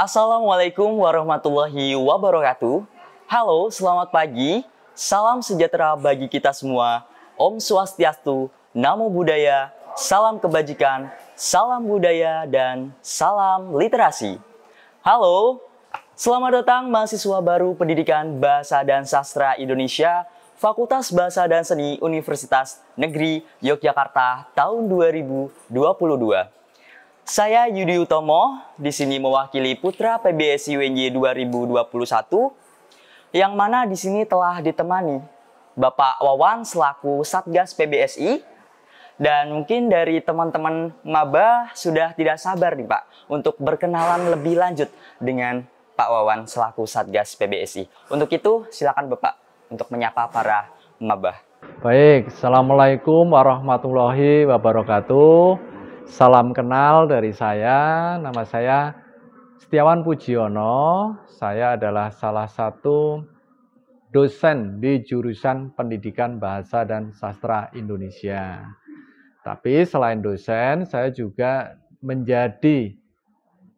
Assalamualaikum warahmatullahi wabarakatuh. Halo, selamat pagi. Salam sejahtera bagi kita semua. Om Swastiastu, Namo Buddhaya, salam kebajikan, salam budaya, dan salam literasi. Halo, selamat datang mahasiswa baru Pendidikan Bahasa dan Sastra Indonesia, Fakultas Bahasa dan Seni Universitas Negeri Yogyakarta tahun 2022. Saya Yudi Utomo, di sini mewakili Putra PBSI UNY 2021, yang mana di sini telah ditemani Bapak Wawan selaku Satgas PBSI, dan mungkin dari teman-teman maba sudah tidak sabar nih Pak, untuk berkenalan lebih lanjut dengan Pak Wawan selaku Satgas PBSI. Untuk itu, silakan Bapak untuk menyapa para maba. Baik, Assalamualaikum warahmatullahi wabarakatuh. Salam kenal dari saya, nama saya Setiawan Pujiono. Saya adalah salah satu dosen di jurusan Pendidikan Bahasa dan Sastra Indonesia. Tapi selain dosen, saya juga menjadi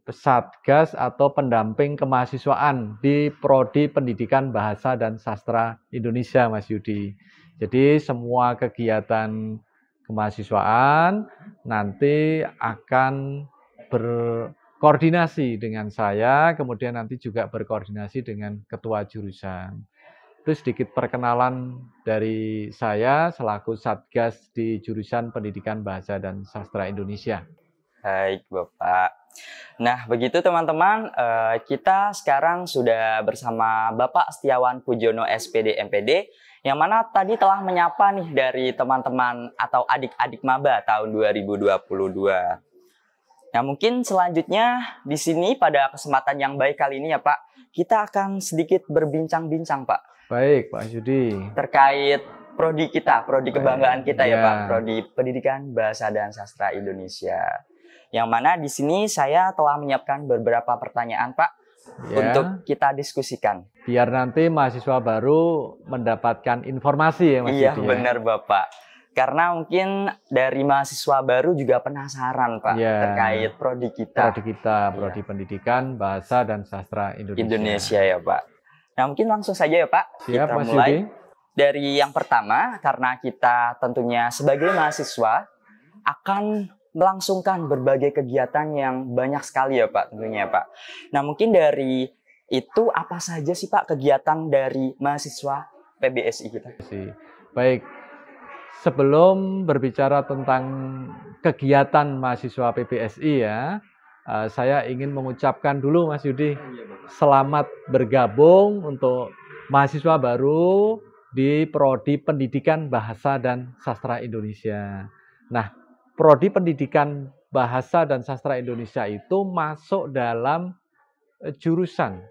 Satgas atau pendamping kemahasiswaan di Prodi Pendidikan Bahasa dan Sastra Indonesia, Mas Yudi. Jadi semua kegiatan kemahasiswaan nanti akan berkoordinasi dengan saya, kemudian nanti juga berkoordinasi dengan ketua jurusan. Itu sedikit perkenalan dari saya selaku Satgas di jurusan Pendidikan Bahasa dan Sastra Indonesia. Baik Bapak. Nah begitu teman-teman, kita sekarang sudah bersama Bapak Setiawan Pujiono SPD MPD, yang mana tadi telah menyapa nih dari teman-teman atau adik-adik maba tahun 2022. Nah mungkin selanjutnya di sini pada kesempatan yang baik kali ini ya Pak, kita akan sedikit berbincang-bincang Pak. Baik Pak Yudi. Terkait prodi kita, prodi kebanggaan kita ya Pak, Prodi Pendidikan Bahasa dan Sastra Indonesia. Yang mana di sini saya telah menyiapkan beberapa pertanyaan Pak untuk kita diskusikan. Biar nanti mahasiswa baru mendapatkan informasi ya Mas Yudi. Iya benar Bapak. Karena mungkin dari mahasiswa baru juga penasaran Pak terkait prodi kita. Prodi Pendidikan Bahasa dan Sastra Indonesia ya Pak. Nah mungkin langsung saja ya Pak. Siap, kita Mas mulai Yudi. dari yang pertama, karena kita tentunya sebagai mahasiswa akan melangsungkan berbagai kegiatan yang banyak sekali ya Pak tentunya Pak. Nah mungkin dari itu apa saja sih Pak kegiatan dari mahasiswa PBSI kita? Baik, sebelum berbicara tentang kegiatan mahasiswa PBSI ya, saya ingin mengucapkan dulu Mas Yudi, selamat bergabung untuk mahasiswa baru di Prodi Pendidikan Bahasa dan Sastra Indonesia. Nah, Prodi Pendidikan Bahasa dan Sastra Indonesia itu masuk dalam jurusan.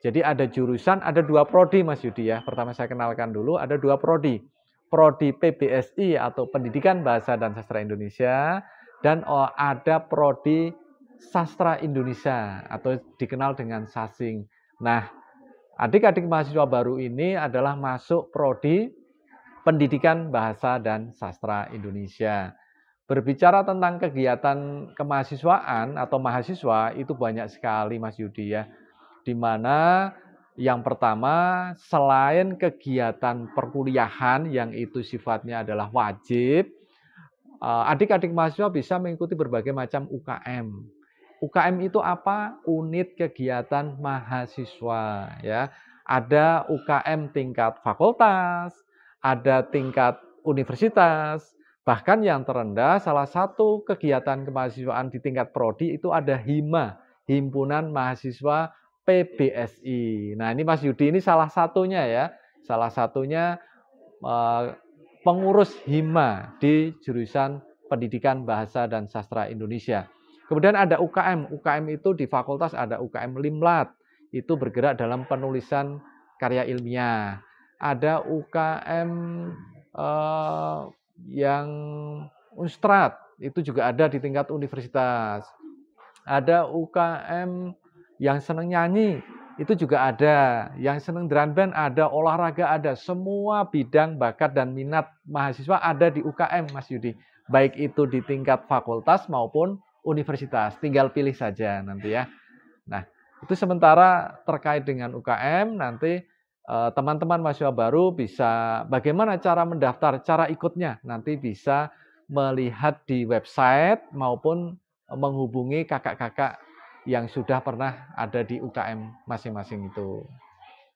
Jadi ada jurusan, ada dua prodi Mas Yudi ya. Pertama saya kenalkan dulu, ada dua prodi. Prodi PBSI atau Pendidikan Bahasa dan Sastra Indonesia, dan ada Prodi Sastra Indonesia atau dikenal dengan Sasing. Nah, adik-adik mahasiswa baru ini adalah masuk Prodi Pendidikan Bahasa dan Sastra Indonesia. Berbicara tentang kegiatan kemahasiswaan atau mahasiswa itu banyak sekali Mas Yudi ya. Di mana yang pertama, selain kegiatan perkuliahan yang itu sifatnya adalah wajib, adik-adik mahasiswa bisa mengikuti berbagai macam UKM. UKM itu apa? Unit kegiatan mahasiswa ya. Ada UKM tingkat fakultas, ada tingkat universitas, bahkan yang terendah salah satu kegiatan kemahasiswaan di tingkat prodi itu ada HIMA, Himpunan Mahasiswa PBSI. Nah, ini Mas Yudi ini salah satunya ya. Salah satunya pengurus HIMA di jurusan Pendidikan Bahasa dan Sastra Indonesia. Kemudian ada UKM. UKM itu di fakultas ada UKM Limlat. Itu bergerak dalam penulisan karya ilmiah. Ada UKM yang Unstrat, itu juga ada di tingkat universitas. Ada UKM yang senang nyanyi, itu juga ada. Yang senang drum band ada, olahraga ada. Semua bidang bakat dan minat mahasiswa ada di UKM, Mas Yudi. Baik itu di tingkat fakultas maupun universitas. Tinggal pilih saja nanti ya. Nah, Itu sementara terkait dengan UKM, nanti teman-teman mahasiswa baru bisa bagaimana cara mendaftar, cara ikutnya, nanti bisa melihat di website maupun menghubungi kakak-kakak yang sudah pernah ada di UKM masing-masing itu.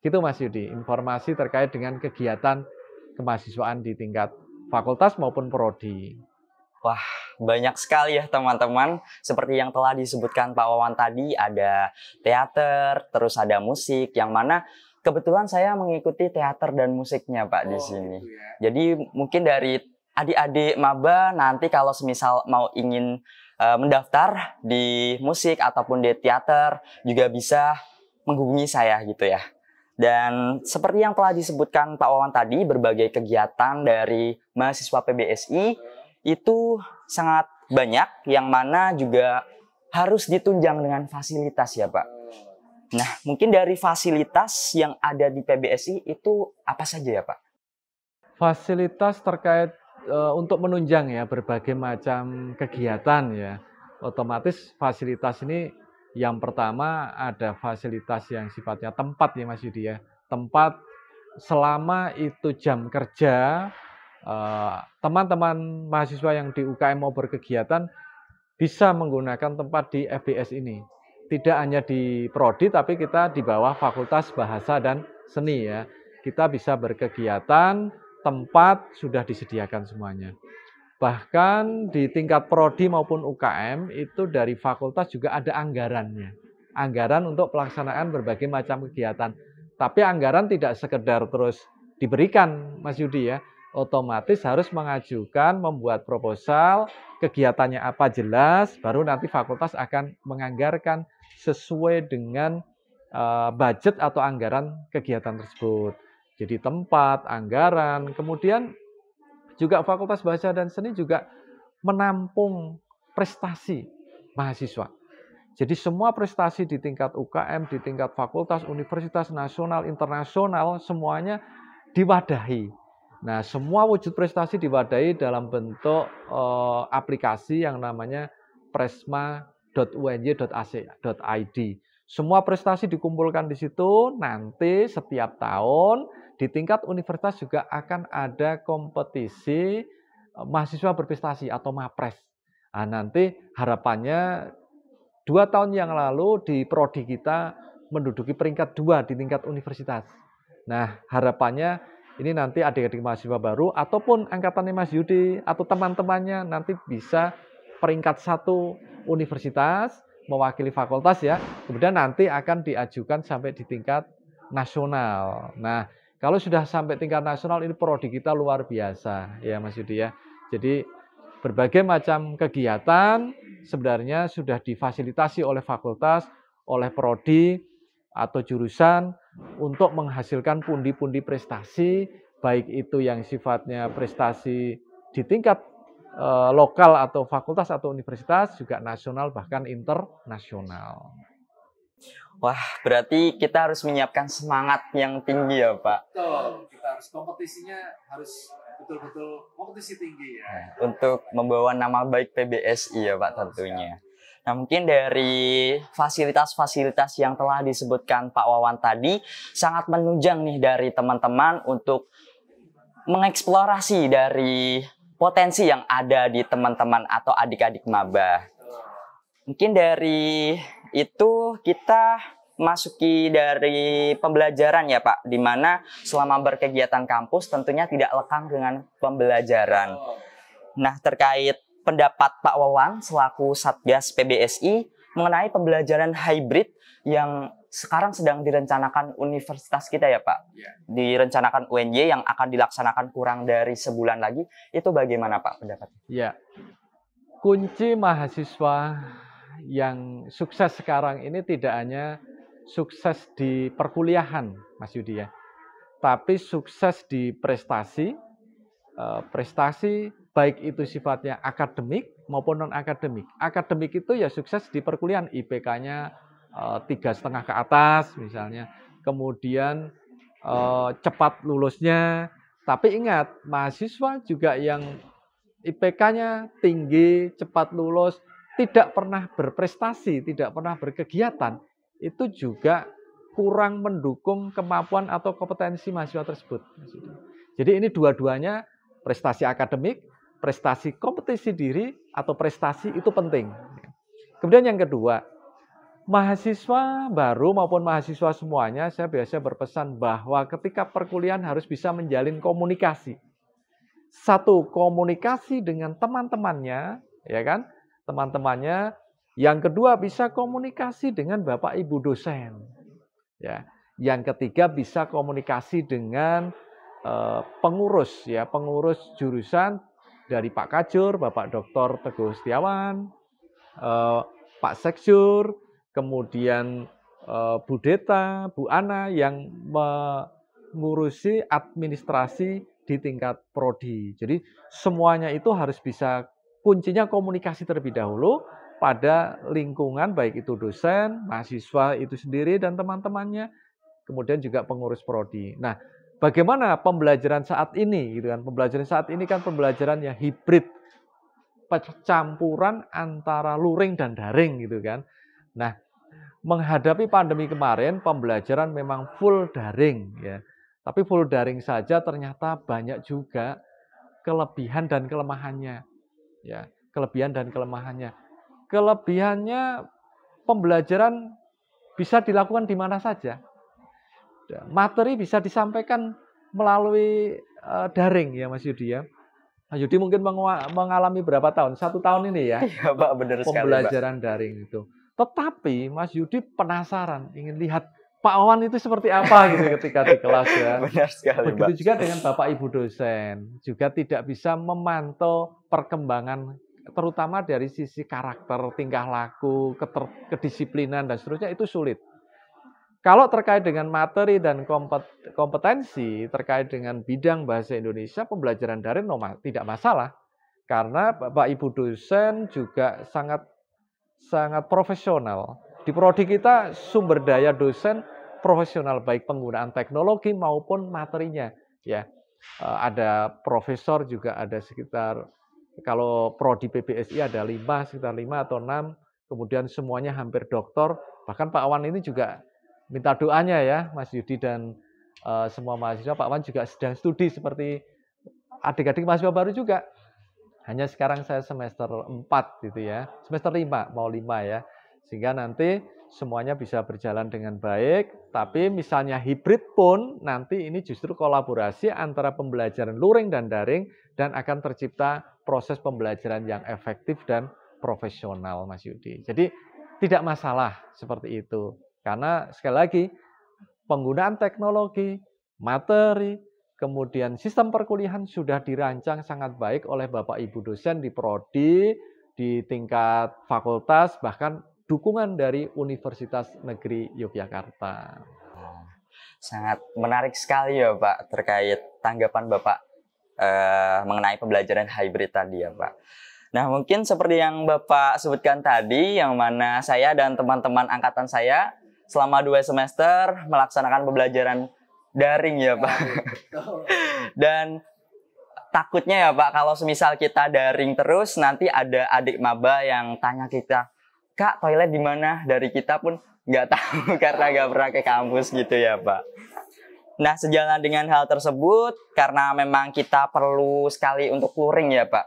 Gitu Mas Yudi, informasi terkait dengan kegiatan kemahasiswaan di tingkat fakultas maupun prodi. Wah, banyak sekali ya teman-teman. Seperti yang telah disebutkan Pak Wawan tadi, ada teater, terus ada musik, yang mana kebetulan saya mengikuti teater dan musiknya Pak di sini. Gitu ya. Jadi mungkin dari adik-adik maba nanti kalau semisal mau ingin mendaftar di musik ataupun di teater juga bisa menghubungi saya gitu ya. Dan seperti yang telah disebutkan Pak Wawan tadi, berbagai kegiatan dari mahasiswa PBSI itu sangat banyak, yang mana juga harus ditunjang dengan fasilitas ya Pak. Nah, mungkin dari fasilitas yang ada di PBSI itu apa saja ya Pak? Fasilitas terkait untuk menunjang ya berbagai macam kegiatan ya. Otomatis fasilitas ini yang pertama ada fasilitas yang sifatnya tempat ya Mas Yudi ya. Tempat selama itu jam kerja, teman-teman mahasiswa yang di UKM mau berkegiatan bisa menggunakan tempat di FBS ini. Tidak hanya di prodi, tapi kita di bawah Fakultas Bahasa dan Seni ya. Kita bisa berkegiatan, tempat sudah disediakan semuanya. Bahkan di tingkat prodi maupun UKM itu dari fakultas juga ada anggarannya. Anggaran untuk pelaksanaan berbagai macam kegiatan. Tapi anggaran tidak sekedar terus diberikan, Mas Yudi ya. Otomatis harus mengajukan, membuat proposal, kegiatannya apa jelas, baru nanti fakultas akan menganggarkan sesuai dengan budget atau anggaran kegiatan tersebut. Jadi tempat, anggaran, kemudian juga Fakultas Bahasa dan Seni juga menampung prestasi mahasiswa. Jadi semua prestasi di tingkat UKM, di tingkat fakultas, universitas, nasional, internasional, semuanya diwadahi. Nah, semua wujud prestasi diwadahi dalam bentuk aplikasi yang namanya presma.unj.ac.id. Semua prestasi dikumpulkan di situ, nanti setiap tahun di tingkat universitas juga akan ada kompetisi mahasiswa berprestasi atau MAPRES. Nah, nanti harapannya 2 tahun yang lalu di prodi kita menduduki peringkat 2 di tingkat universitas. Nah, harapannya ini nanti adik-adik mahasiswa baru ataupun angkatannya Mas Yudi atau teman-temannya nanti bisa peringkat 1 universitas mewakili fakultas ya. Kemudian nanti akan diajukan sampai di tingkat nasional. Nah, kalau sudah sampai tingkat nasional ini prodi kita luar biasa ya Mas Yudi ya. Jadi berbagai macam kegiatan sebenarnya sudah difasilitasi oleh fakultas, oleh prodi atau jurusan untuk menghasilkan pundi-pundi prestasi, baik itu yang sifatnya prestasi di tingkat lokal atau fakultas atau universitas, juga nasional bahkan internasional. Wah, berarti kita harus menyiapkan semangat yang tinggi ya Pak. Betul, kita harus kompetisinya harus betul-betul kompetisi tinggi ya. Untuk membawa nama baik PBSI ya Pak tentunya. Nah, mungkin dari fasilitas-fasilitas yang telah disebutkan Pak Wawan tadi sangat menunjang nih dari teman-teman untuk mengeksplorasi dari potensi yang ada di teman-teman atau adik-adik maba. Mungkin dari itu kita masuki dari pembelajaran ya Pak, di mana selama berkegiatan kampus tentunya tidak lekang dengan pembelajaran. Nah, terkait pendapat Pak Wawan selaku Satgas PBSI mengenai pembelajaran hybrid yang sekarang sedang direncanakan universitas kita ya Pak, direncanakan UNJ yang akan dilaksanakan kurang dari sebulan lagi, itu bagaimana Pak pendapatnya? Ya, kunci mahasiswa yang sukses sekarang ini tidak hanya sukses di perkuliahan, Mas Yudi ya, tapi sukses di prestasi, prestasi baik itu sifatnya akademik maupun non-akademik. Akademik itu ya sukses di perkuliahan, IPK-nya 3,5 ke atas misalnya, kemudian cepat lulusnya. Tapi ingat, mahasiswa juga yang IPK-nya tinggi, cepat lulus, tidak pernah berprestasi, tidak pernah berkegiatan, itu juga kurang mendukung kemampuan atau kompetensi mahasiswa tersebut. Jadi ini dua-duanya, prestasi akademik, prestasi kompetisi diri, atau prestasi itu penting. Kemudian yang kedua, mahasiswa baru maupun mahasiswa semuanya, saya biasa berpesan bahwa ketika perkuliahan harus bisa menjalin komunikasi. Satu, komunikasi dengan teman-temannya, ya kan? Teman-temannya. Yang kedua, bisa komunikasi dengan Bapak Ibu dosen. Ya. Yang ketiga, bisa komunikasi dengan pengurus, ya, pengurus jurusan dari Pak Kajur, Bapak Dr. Teguh Setiawan, Pak Seksur, kemudian Bu Deta, Bu Ana yang mengurusi administrasi di tingkat prodi. Jadi semuanya itu harus bisa, kuncinya komunikasi terlebih dahulu pada lingkungan, baik itu dosen, mahasiswa itu sendiri dan teman-temannya, kemudian juga pengurus prodi. Nah, bagaimana pembelajaran saat ini gitu kan? Pembelajaran saat ini kan pembelajaran yang hibrid, campuran antara luring dan daring gitu kan. Nah, menghadapi pandemi kemarin pembelajaran memang full daring ya. Tapi full daring saja ternyata banyak juga kelebihan dan kelemahannya. Ya, kelebihan dan kelemahannya. Kelebihannya, pembelajaran bisa dilakukan di mana saja. Materi bisa disampaikan melalui daring ya Mas Yudi ya. Mas Yudi mungkin mengalami berapa tahun? 1 tahun ini ya. Iya Pak, benar sekali Pak. Pembelajaran daring itu. Tetapi Mas Yudi penasaran, ingin lihat Pak Wawan itu seperti apa gitu ketika di kelas ya. Benar sekali Pak. Begitu juga dengan Bapak Ibu dosen, juga tidak bisa memantau perkembangan terutama dari sisi karakter, tingkah laku, kedisiplinan dan seterusnya, itu sulit. Kalau terkait dengan materi dan kompetensi terkait dengan bidang bahasa Indonesia, pembelajaran daring tidak masalah. Karena Bapak Ibu dosen juga sangat profesional. Di prodi kita sumber daya dosen profesional, baik penggunaan teknologi maupun materinya. Ya, ada profesor juga ada sekitar, kalau prodi PBSI ada 5, sekitar 5 atau 6. Kemudian semuanya hampir doktor. Bahkan Pak Wan ini juga minta doanya ya, Mas Yudi dan semua mahasiswa. Pak Wan juga sedang studi seperti adik-adik mahasiswa baru juga. Hanya sekarang saya semester 4 gitu ya. Semester 5, mau 5 ya. Sehingga nanti semuanya bisa berjalan dengan baik. Tapi misalnya hibrid pun nanti ini justru kolaborasi antara pembelajaran luring dan daring, dan akan tercipta proses pembelajaran yang efektif dan profesional Mas Yudi. Jadi tidak masalah seperti itu. Karena sekali lagi penggunaan teknologi, materi, kemudian sistem perkuliahan sudah dirancang sangat baik oleh Bapak Ibu dosen di prodi, di tingkat fakultas, bahkan dukungan dari Universitas Negeri Yogyakarta. Sangat menarik sekali ya Pak terkait tanggapan Bapak mengenai pembelajaran hybrid tadi ya Pak. Nah, mungkin seperti yang Bapak sebutkan tadi, yang mana saya dan teman-teman angkatan saya selama 2 semester melaksanakan pembelajaran daring ya Pak. Dan takutnya ya Pak, kalau semisal kita daring terus, nanti ada adik maba yang tanya kita, Kak, toilet di mana? Dari kita pun nggak tahu karena nggak pernah ke kampus gitu ya Pak. Nah, sejalan dengan hal tersebut, karena memang kita perlu sekali untuk luring ya Pak.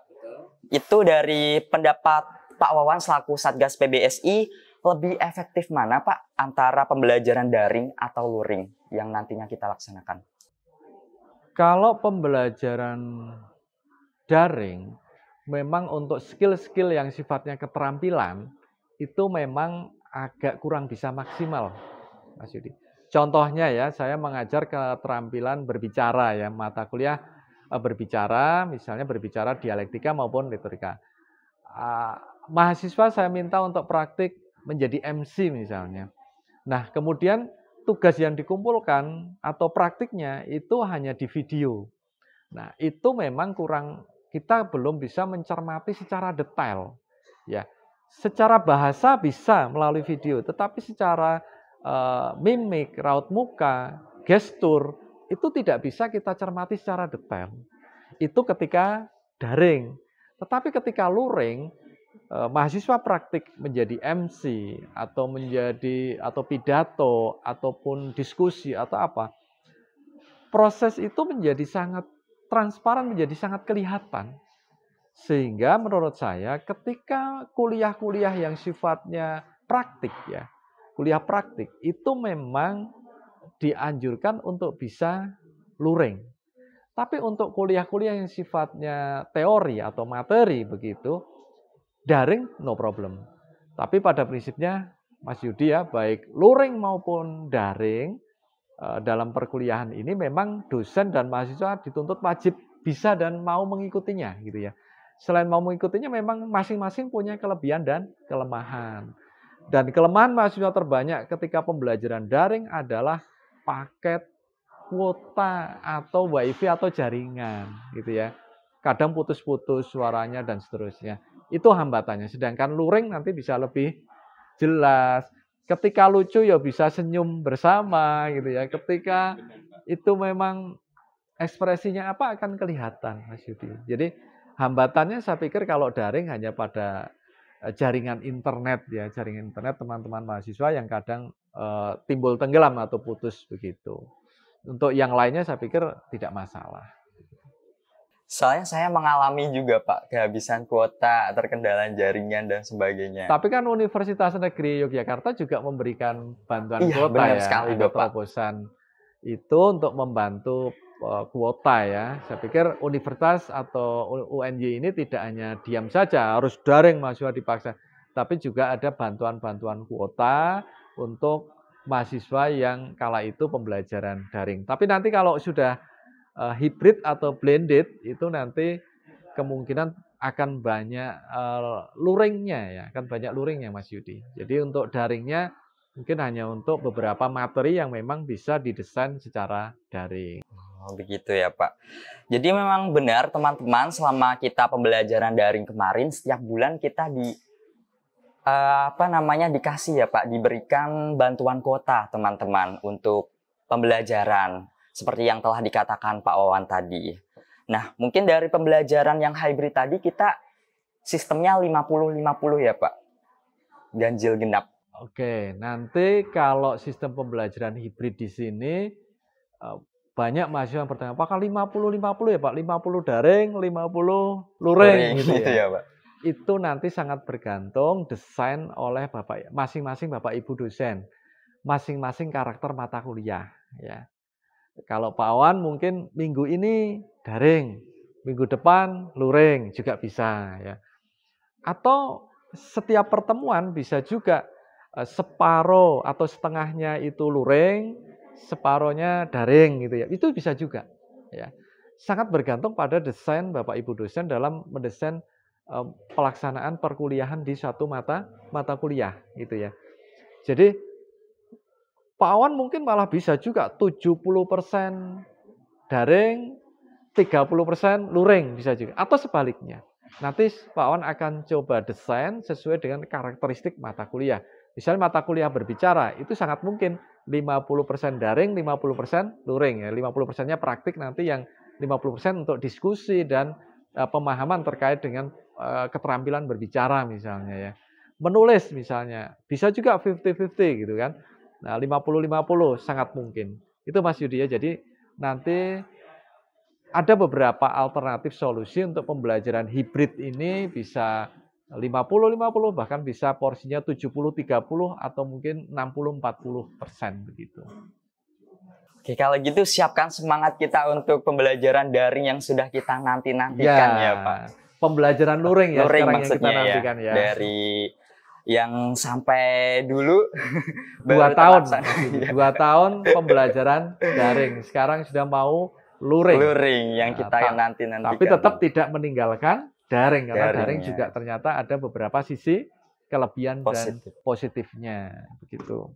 Itu dari pendapat Pak Wawan selaku Satgas PBSI, lebih efektif mana Pak antara pembelajaran daring atau luring yang nantinya kita laksanakan? Kalau pembelajaran daring, memang untuk skill-skill yang sifatnya keterampilan, itu memang agak kurang bisa maksimal, Mas Yudi. Contohnya ya, saya mengajar keterampilan berbicara ya, mata kuliah berbicara, misalnya berbicara dialektika maupun retorika. Mahasiswa saya minta untuk praktik menjadi MC misalnya. Nah, kemudian tugas yang dikumpulkan atau praktiknya itu hanya di video. Nah, itu memang kurang, kita belum bisa mencermati secara detail. Ya, secara bahasa bisa melalui video, tetapi secara mimik, raut muka, gestur, itu tidak bisa kita cermati secara detail. Itu ketika daring. Tetapi ketika luring, mahasiswa praktik menjadi MC atau pidato ataupun diskusi atau apa, proses itu menjadi sangat transparan, menjadi sangat kelihatan. Sehingga menurut saya ketika kuliah-kuliah yang sifatnya praktik ya, kuliah praktik itu memang dianjurkan untuk bisa luring. Tapi untuk kuliah-kuliah yang sifatnya teori atau materi begitu, daring no problem. Tapi pada prinsipnya Mas Yudi ya, baik luring maupun daring dalam perkuliahan ini memang dosen dan mahasiswa dituntut wajib bisa dan mau mengikutinya gitu ya. Selain mau mengikutinya memang masing-masing punya kelebihan dan kelemahan. Dan kelemahan mahasiswa terbanyak ketika pembelajaran daring adalah paket, kuota, atau wifi atau jaringan gitu ya. Kadang putus-putus suaranya dan seterusnya. Itu hambatannya. Sedangkan luring nanti bisa lebih jelas. Ketika lucu ya bisa senyum bersama gitu ya. Ketika itu memang ekspresinya apa akan kelihatan Mas Yudi. Jadi hambatannya saya pikir kalau daring hanya pada jaringan internet ya, jaringan internet teman-teman mahasiswa yang kadang timbul tenggelam atau putus begitu. Untuk yang lainnya saya pikir tidak masalah. Soalnya saya mengalami juga Pak, kehabisan kuota, terkendala jaringan dan sebagainya. Tapi kan Universitas Negeri Yogyakarta juga memberikan bantuan kuota benar ya, sekali, ada Bapak. terobosan itu untuk membantu kuota ya. Saya pikir universitas atau UNY ini tidak hanya diam saja, harus daring mahasiswa dipaksa. Tapi juga ada bantuan-bantuan kuota untuk mahasiswa yang kala itu pembelajaran daring. Tapi nanti kalau sudah hybrid atau blended itu nanti kemungkinan akan banyak luringnya ya, akan banyak luringnya Mas Yudi. Jadi untuk daringnya mungkin hanya untuk beberapa materi yang memang bisa didesain secara daring. Oh, begitu ya Pak. Jadi memang benar teman-teman, selama kita pembelajaran daring kemarin, setiap bulan kita dikasih ya Pak, diberikan bantuan kuota teman-teman untuk pembelajaran. Seperti yang telah dikatakan Pak Wawan tadi. Nah, mungkin dari pembelajaran yang hybrid tadi kita sistemnya 50-50 ya Pak. Ganjil genap. Oke, nanti kalau sistem pembelajaran hybrid di sini banyak mahasiswa yang bertanya, apakah 50-50 ya Pak? 50 daring, 50 luring gitu ya Pak. Itu nanti sangat bergantung desain oleh masing-masing Bapak Ibu dosen. Masing-masing karakter mata kuliah ya. Kalau Pak Awan mungkin minggu ini daring, minggu depan luring juga bisa ya. Atau setiap pertemuan bisa juga separuh atau setengahnya itu luring, separuhnya daring gitu ya. Itu bisa juga ya. Sangat bergantung pada desain Bapak Ibu dosen dalam mendesain pelaksanaan perkuliahan di suatu mata kuliah gitu ya. Jadi Pak Awan mungkin malah bisa juga 70% daring, 30% luring bisa juga. Atau sebaliknya. Nanti Pak Awan akan coba desain sesuai dengan karakteristik mata kuliah. Misalnya mata kuliah berbicara, itu sangat mungkin 50% daring, 50% luring. Ya. 50%-nya praktik, nanti yang 50% untuk diskusi dan pemahaman terkait dengan keterampilan berbicara misalnya ya. Menulis misalnya, bisa juga 50-50 gitu kan. Nah, 50-50 sangat mungkin. Itu Mas Yudi ya. Jadi nanti ada beberapa alternatif solusi untuk pembelajaran hibrid ini bisa 50-50 bahkan bisa porsinya 70-30 atau mungkin 60-40% begitu. Oke, kalau gitu siapkan semangat kita untuk pembelajaran daring yang sudah kita nantikan ya Pak. Pembelajaran luring ya luring sekarang maksudnya yang kita nantikan ya. Dari yang sampai dulu 2 tahun, 2 tahun pembelajaran daring. Sekarang sudah mau luring. Luring yang kita nantikan. Tapi tetap tidak meninggalkan daring karena daring juga ternyata ada beberapa sisi kelebihan dan positifnya begitu.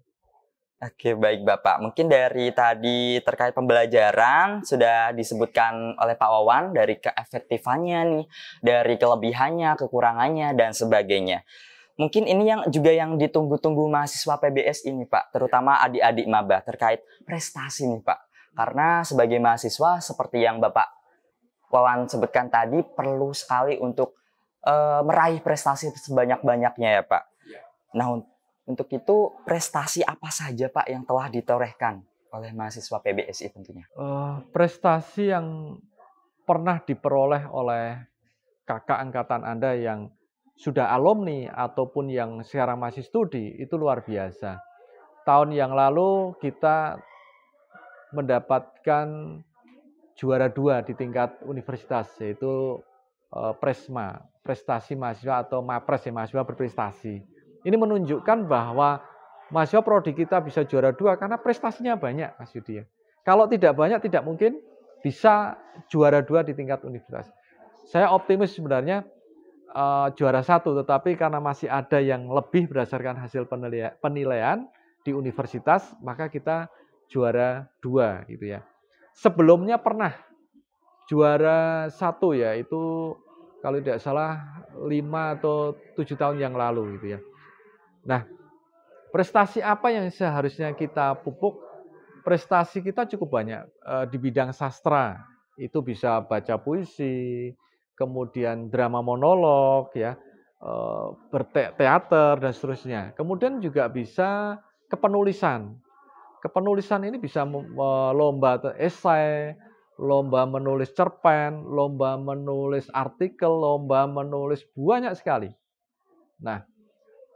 Oke, baik Bapak. Mungkin dari tadi terkait pembelajaran sudah disebutkan oleh Pak Wawan dari keefektifannya nih, dari kelebihannya, kekurangannya dan sebagainya. Mungkin ini yang ditunggu-tunggu mahasiswa PBS ini Pak, terutama adik-adik maba terkait prestasi nih Pak. Karena sebagai mahasiswa seperti yang Bapak Wawan sebutkan tadi perlu sekali untuk meraih prestasi sebanyak-banyaknya ya Pak. Nah, untuk itu prestasi apa saja Pak yang telah ditorehkan oleh mahasiswa PBSI tentunya? Prestasi yang pernah diperoleh oleh kakak angkatan Anda yang sudah alumni ataupun yang sekarang masih studi itu luar biasa. Tahun yang lalu kita mendapatkan juara 2 di tingkat universitas, yaitu Presma, prestasi mahasiswa atau MAPRES ya, mahasiswa berprestasi. Ini menunjukkan bahwa mahasiswa prodi kita bisa juara 2 karena prestasinya banyak, Mas Yudi. Kalau tidak banyak, tidak mungkin bisa juara 2 di tingkat universitas. Saya optimis sebenarnya juara 1, tetapi karena masih ada yang lebih berdasarkan hasil penilaian di universitas, maka kita juara 2 gitu ya. Sebelumnya pernah juara 1 ya, itu kalau tidak salah 5 atau 7 tahun yang lalu gitu ya. Nah, prestasi apa yang seharusnya kita pupuk? Prestasi kita cukup banyak di bidang sastra. Itu bisa baca puisi, kemudian drama monolog ya, berteater dan seterusnya. Kemudian juga bisa kepenulisan. Kepenulisan ini bisa lomba esai, lomba menulis cerpen, lomba menulis artikel, lomba menulis banyak sekali. Nah,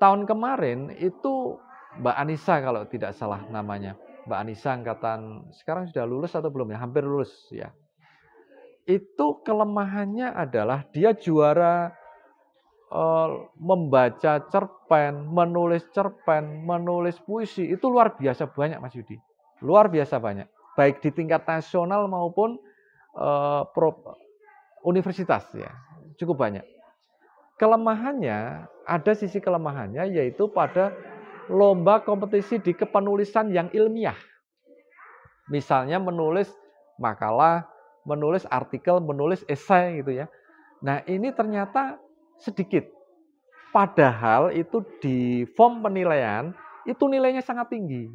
tahun kemarin itu Mbak Anissa kalau tidak salah namanya. Mbak Anissa angkatan sekarang sudah lulus atau belum ya? Hampir lulus ya. Itu kelemahannya adalah dia juara membaca cerpen, menulis puisi, itu luar biasa banyak Mas Yudi. Luar biasa banyak. Baik di tingkat nasional maupun universitas ya. Cukup banyak. Kelemahannya, ada sisi kelemahannya yaitu pada lomba kompetisi di kepenulisan yang ilmiah. Misalnya menulis makalah, menulis artikel, menulis esai gitu ya. Nah, ini ternyata sedikit. Padahal itu di form penilaian itu nilainya sangat tinggi.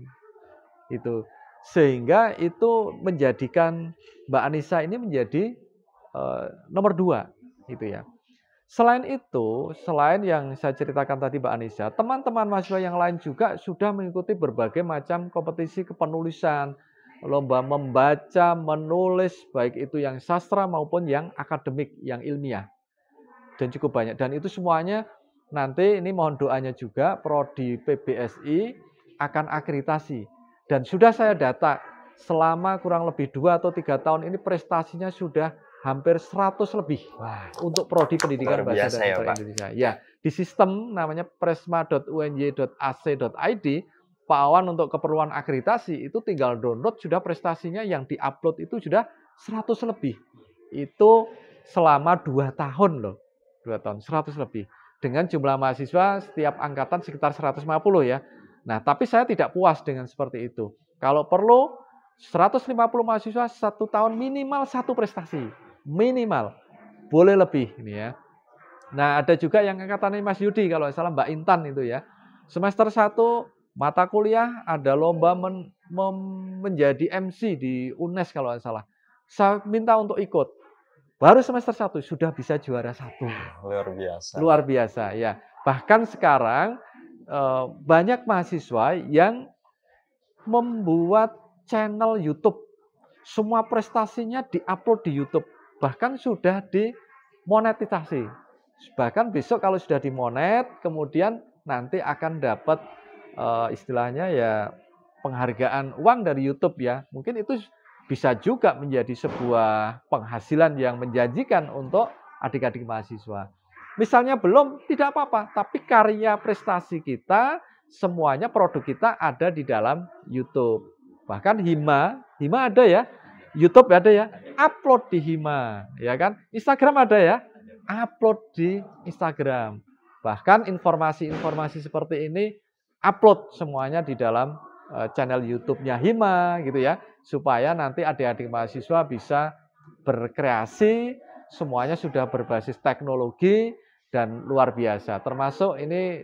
Itu sehingga itu menjadikan Mbak Anissa ini menjadi nomor 2 gitu ya. Selain itu, selain yang saya ceritakan tadi Mbak Anissa, teman-teman mahasiswa yang lain juga sudah mengikuti berbagai macam kompetisi kepenulisan, lomba membaca, menulis, baik itu yang sastra maupun yang akademik, yang ilmiah. Dan cukup banyak. Dan itu semuanya nanti ini mohon doanya juga, Prodi PBSI akan akreditasi. Dan sudah saya data, selama kurang lebih 2 atau 3 tahun ini prestasinya sudah hampir 100 lebih. Wah, untuk prodi pendidikan bahasa dan sastra ya, Indonesia. Ya, di sistem namanya presma.uny.ac.id, Pak Awan untuk keperluan akreditasi itu tinggal download, sudah prestasinya yang diupload itu sudah 100 lebih. Itu selama 2 tahun loh. 2 tahun, 100 lebih. Dengan jumlah mahasiswa setiap angkatan sekitar 150 ya. Nah, tapi saya tidak puas dengan seperti itu. Kalau perlu 150 mahasiswa 1 tahun minimal 1 prestasi. Minimal. Boleh lebih ini ya. Nah, ada juga yang angkatannya Mas Yudi kalau salah Mbak Intan itu ya. Semester 1 mata kuliah ada lomba menjadi MC di UNES kalau salah. Saya minta untuk ikut. Baru semester 1 sudah bisa juara 1. Luar biasa. Luar biasa ya. Bahkan sekarang banyak mahasiswa yang membuat channel YouTube. Semua prestasinya diupload di YouTube. Bahkan sudah dimonetisasi. Bahkan besok kalau sudah dimonet, kemudian nanti akan dapat istilahnya ya penghargaan uang dari YouTube ya. Mungkin itu bisa juga menjadi sebuah penghasilan yang menjanjikan untuk adik-adik mahasiswa. Misalnya belum, tidak apa-apa. Tapi karya prestasi kita, semuanya produk kita ada di dalam YouTube. Bahkan Hima ada ya. YouTube ada ya, upload di Hima, ya kan? Instagram ada ya, upload di Instagram. Bahkan informasi-informasi seperti ini upload semuanya di dalam channel YouTube-nya Hima gitu ya, supaya nanti adik-adik mahasiswa bisa berkreasi, semuanya sudah berbasis teknologi dan luar biasa. Termasuk ini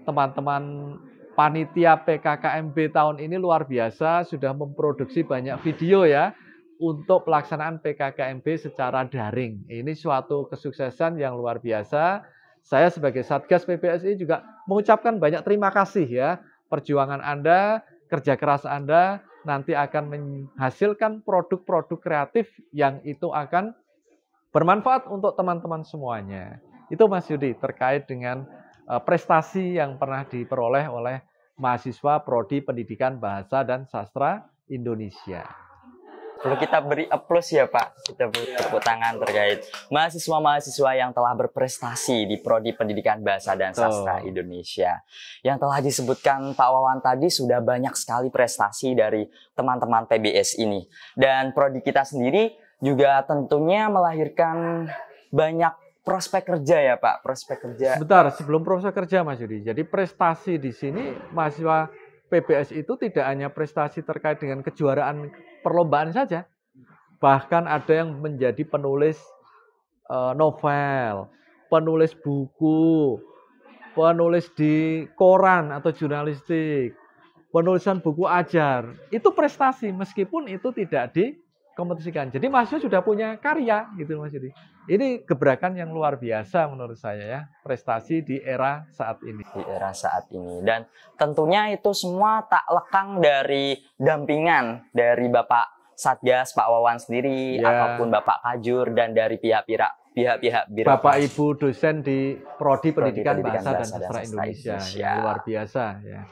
teman-teman panitia PKKMB tahun ini luar biasa, sudah memproduksi banyak video ya. untuk pelaksanaan PKKMB secara daring. Ini suatu kesuksesan yang luar biasa. Saya sebagai Satgas PBSI juga mengucapkan banyak terima kasih ya. Perjuangan Anda, kerja keras Anda nanti akan menghasilkan produk-produk kreatif yang itu akan bermanfaat untuk teman-teman semuanya. Itu Mas Yudi terkait dengan prestasi yang pernah diperoleh oleh mahasiswa Prodi Pendidikan Bahasa dan Sastra Indonesia. Perlu kita beri applause ya Pak, kita beri tepuk tangan terkait mahasiswa-mahasiswa yang telah berprestasi di Prodi Pendidikan Bahasa dan Sastra Indonesia. Yang telah disebutkan Pak Wawan tadi sudah banyak sekali prestasi dari teman-teman PBS ini. Dan Prodi kita sendiri juga tentunya melahirkan banyak prospek kerja ya Pak, prospek kerja. Sebentar, sebelum prospek kerja Mas Yudi. Jadi prestasi di sini mahasiswa PBS itu tidak hanya prestasi terkait dengan kejuaraan perlombaan saja. Bahkan ada yang menjadi penulis novel, penulis buku, penulis di koran atau jurnalistik, penulisan buku ajar. Itu prestasi meskipun itu tidak dikompetisikan. Jadi mahasiswa sudah punya karya gitu Mas Yudi. Ini gebrakan yang luar biasa menurut saya ya, prestasi di era saat ini. Di era saat ini. Dan tentunya itu semua tak lekang dari dampingan dari Bapak Satgas, Pak Wawan sendiri, ataupun Bapak Kajur, dan dari pihak-pihak birokrasi. Bapak Ibu dosen di Prodi Pendidikan Bahasa dan Sastra Indonesia. Ya, luar biasa ya.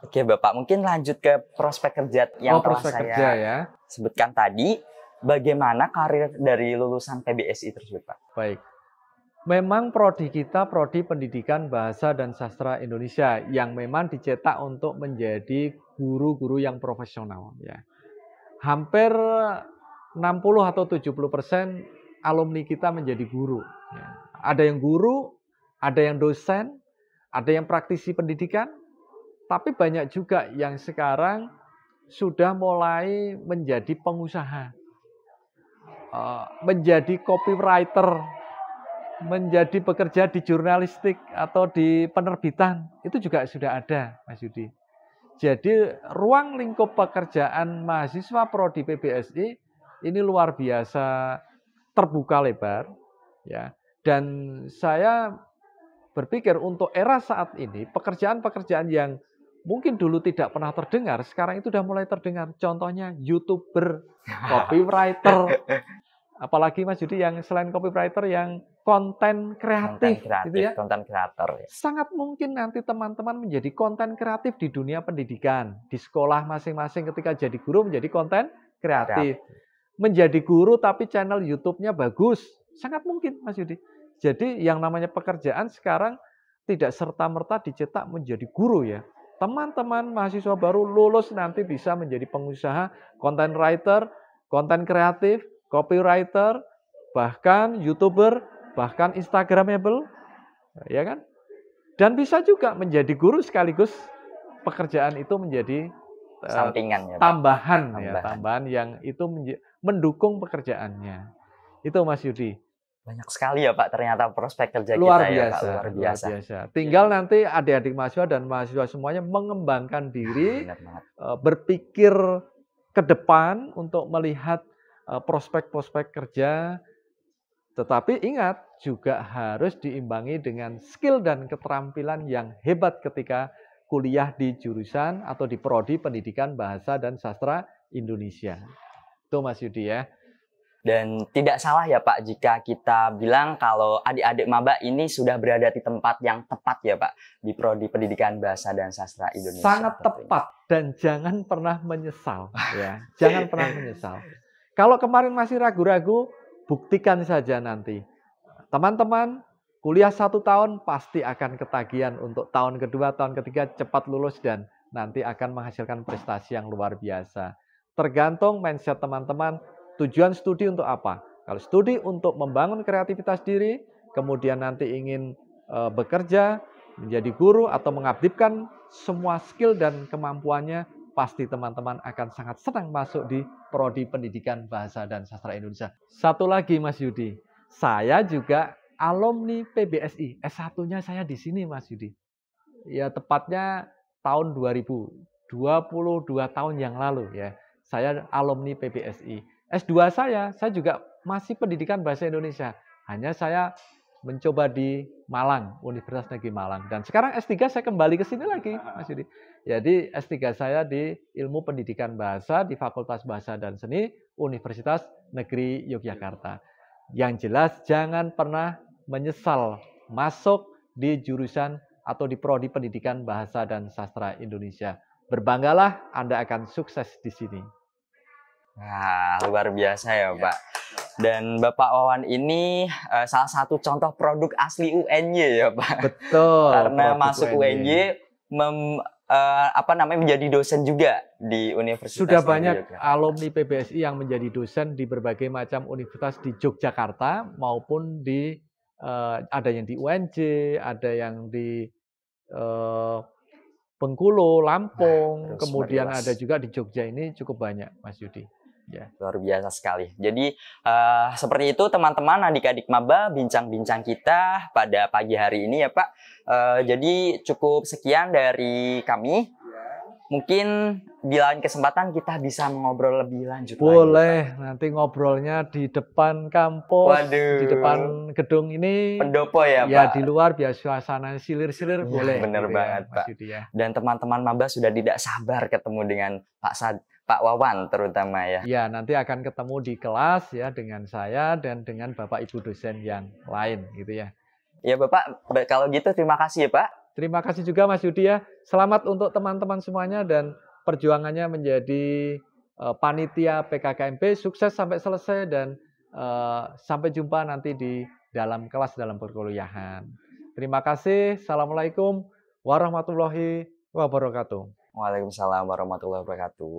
Oke Bapak, mungkin lanjut ke prospek kerja yang telah saya sebutkan tadi. Bagaimana karir dari lulusan PBSI tersebut, Pak? Baik. Memang prodi kita Prodi Pendidikan Bahasa dan Sastra Indonesia yang memang dicetak untuk menjadi guru-guru yang profesional ya. Hampir 60 atau 70% alumni kita menjadi guru ya. Ada yang guru, ada yang dosen, ada yang praktisi pendidikan, tapi banyak juga yang sekarang sudah mulai menjadi pengusaha. Menjadi copywriter, menjadi bekerja di jurnalistik atau di penerbitan, itu juga sudah ada, Mas Yudi. Jadi ruang lingkup pekerjaan mahasiswa Prodi PBSI ini luar biasa terbuka lebar, ya. Dan saya berpikir untuk era saat ini pekerjaan-pekerjaan yang mungkin dulu tidak pernah terdengar, sekarang itu sudah mulai terdengar. Contohnya YouTuber, copywriter, apalagi Mas Yudi yang selain copywriter yang konten kreatif gitu ya. Konten kreator. Ya. Sangat mungkin nanti teman-teman menjadi konten kreatif di dunia pendidikan. Di sekolah masing-masing ketika jadi guru menjadi konten kreatif. Menjadi guru tapi channel YouTube-nya bagus. Sangat mungkin Mas Yudi. Jadi yang namanya pekerjaan sekarang tidak serta-merta dicetak menjadi guru ya. Teman-teman mahasiswa baru lulus nanti bisa menjadi pengusaha, content writer, konten kreatif, copywriter, bahkan YouTuber, bahkan Instagramable, ya kan? Dan bisa juga menjadi guru sekaligus pekerjaan itu menjadi sampingan ya, tambahan yang itu mendukung pekerjaannya. Itu Mas Yudi. Banyak sekali ya Pak ternyata prospek kerja luar kita biasa, ya Pak, luar biasa. Tinggal nanti adik-adik mahasiswa dan mahasiswa semuanya mengembangkan diri, berpikir ke depan untuk melihat prospek-prospek kerja. Tetapi ingat juga harus diimbangi dengan skill dan keterampilan yang hebat ketika kuliah di jurusan atau di Prodi Pendidikan Bahasa dan Sastra Indonesia. Itu Mas Yudi ya. Dan tidak salah ya Pak jika kita bilang kalau adik-adik maba ini sudah berada di tempat yang tepat ya Pak, di Prodi Pendidikan Bahasa dan Sastra Indonesia. Sangat tepat dan jangan pernah menyesal ya. Jangan pernah menyesal. Kalau kemarin masih ragu-ragu, buktikan saja nanti. Teman-teman, kuliah 1 tahun pasti akan ketagihan untuk tahun kedua, tahun ketiga cepat lulus dan nanti akan menghasilkan prestasi yang luar biasa. Tergantung mindset teman-teman. Tujuan studi untuk apa? Kalau studi untuk membangun kreativitas diri, kemudian nanti ingin bekerja, menjadi guru atau mengabdikan semua skill dan kemampuannya, pasti teman-teman akan sangat senang masuk di Prodi Pendidikan Bahasa dan Sastra Indonesia. Satu lagi Mas Yudi, saya juga alumni PBSI. S1-nya saya di sini Mas Yudi. Ya tepatnya tahun 2000, 22 tahun yang lalu ya. saya alumni PPSI. S2 saya juga masih pendidikan bahasa Indonesia. Hanya saya mencoba di Malang, Universitas Negeri Malang. Dan sekarang S3 saya kembali ke sini lagi, Mas Yudi. Jadi S3 saya di Ilmu Pendidikan Bahasa di Fakultas Bahasa dan Seni Universitas Negeri Yogyakarta. Yang jelas jangan pernah menyesal masuk di jurusan atau di prodi Pendidikan Bahasa dan Sastra Indonesia. Berbanggalah Anda akan sukses di sini. Nah, luar biasa ya, Pak. Dan Bapak Wawan ini salah satu contoh produk asli UNY ya, Pak. Betul. Karena masuk UNY menjadi dosen juga di Universitas. Sudah banyak alumni PBSI yang menjadi dosen di berbagai macam universitas di Yogyakarta maupun di ada yang di UNJ, ada yang di Bengkulu, Lampung, kemudian ada juga di Jogja. Ini cukup banyak, Mas Yudi. Ya. Luar biasa sekali. Jadi seperti itu teman-teman, adik-adik maba, bincang-bincang kita pada pagi hari ini ya Pak. Jadi cukup sekian dari kami. Mungkin di lain kesempatan kita bisa ngobrol lebih lanjut. Boleh, lagi, nanti ngobrolnya di depan kampus, di depan gedung ini. Pendopo ya Pak? Ya di luar biar suasana silir-silir ya, boleh. Bener gitu banget ya, Pak. Ya. Dan teman-teman maba sudah tidak sabar ketemu dengan Pak Wawan terutama ya. Ya, nanti akan ketemu di kelas ya dengan saya dan dengan Bapak Ibu dosen yang lain gitu ya. Ya Bapak, kalau gitu terima kasih ya Pak. Terima kasih juga Mas Yudi ya. Selamat untuk teman-teman semuanya dan perjuangannya menjadi panitia PKKMB sukses sampai selesai dan sampai jumpa nanti di dalam kelas dalam perkuliahan. Terima kasih. Assalamualaikum warahmatullahi wabarakatuh. Waalaikumsalam warahmatullahi wabarakatuh.